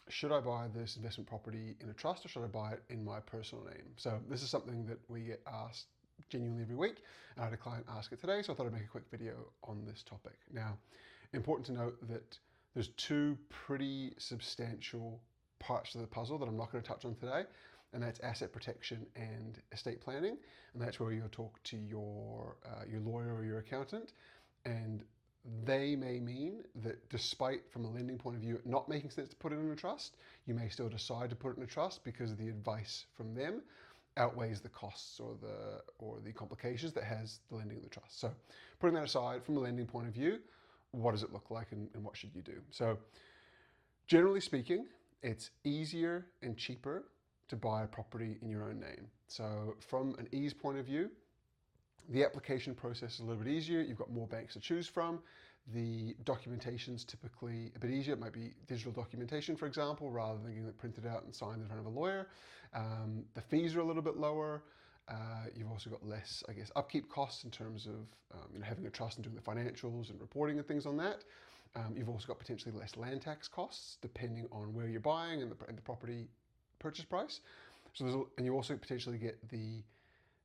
should I buy this investment property in a trust or should I buy it in my personal name? So this is something that we get asked genuinely every week, and I had a client ask it today, so I thought I'd make a quick video on this topic. Now, important to note that there's two pretty substantial parts of the puzzle that I'm not going to touch on today, and that's asset protection and estate planning, and that's where you'll talk to your lawyer or your accountant, and they may mean that despite from a lending point of view it not making sense to put it in a trust, you may still decide to put it in a trust because the advice from them outweighs the costs or the complications that has the lending in the trust. So putting that aside, from a lending point of view, what does it look like and what should you do? So generally speaking, it's easier and cheaper to buy a property in your own name. So from an ease point of view, the application process is a little bit easier. You've got more banks to choose from. The documentation's typically a bit easier. It might be digital documentation, for example, rather than getting it printed out and signed in front of a lawyer. The fees are a little bit lower. You've also got less, I guess, upkeep costs in terms of having a trust and doing the financials and reporting and things on that. You've also got potentially less land tax costs depending on where you're buying and the property purchase price. And you also potentially get the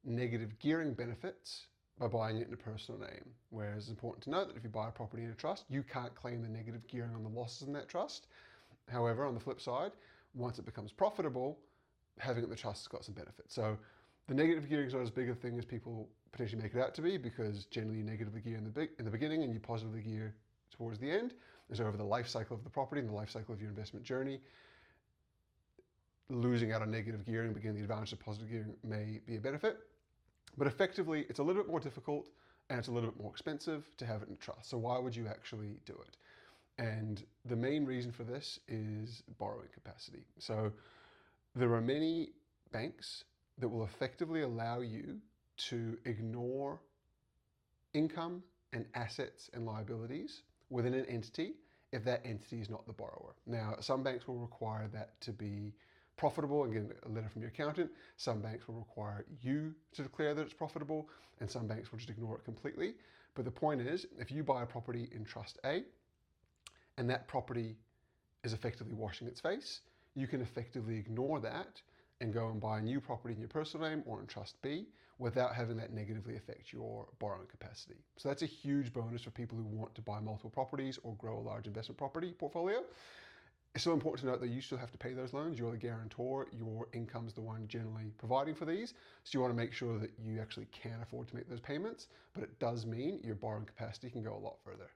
negative gearing benefits by buying it in a personal name. Whereas it's important to note that if you buy a property in a trust, you can't claim the negative gearing on the losses in that trust. However, on the flip side, once it becomes profitable, having it in the trust has got some benefits. So the negative gearing is not as big a thing as people potentially make it out to be, because generally you negatively gear in the beginning and you positively gear towards the end. And so over the life cycle of the property and the life cycle of your investment journey, losing out on negative gearing but getting the advantage of positive gearing may be a benefit. But effectively, it's a little bit more difficult and it's a little bit more expensive to have it in a trust. So why would you actually do it? And the main reason for this is borrowing capacity. So there are many banks that will effectively allow you to ignore income and assets and liabilities within an entity if that entity is not the borrower. Now, some banks will require that to be profitable and get a letter from your accountant. Some banks will require you to declare that it's profitable, and some banks will just ignore it completely. But the point is, if you buy a property in Trust A and that property is effectively washing its face, you can effectively ignore that and go and buy a new property in your personal name or in Trust B without having that negatively affect your borrowing capacity. So that's a huge bonus for people who want to buy multiple properties or grow a large investment property portfolio. It's still important to note that you still have to pay those loans. You're the guarantor. Your income's the one generally providing for these. So you want to make sure that you actually can afford to make those payments, but it does mean your borrowing capacity can go a lot further.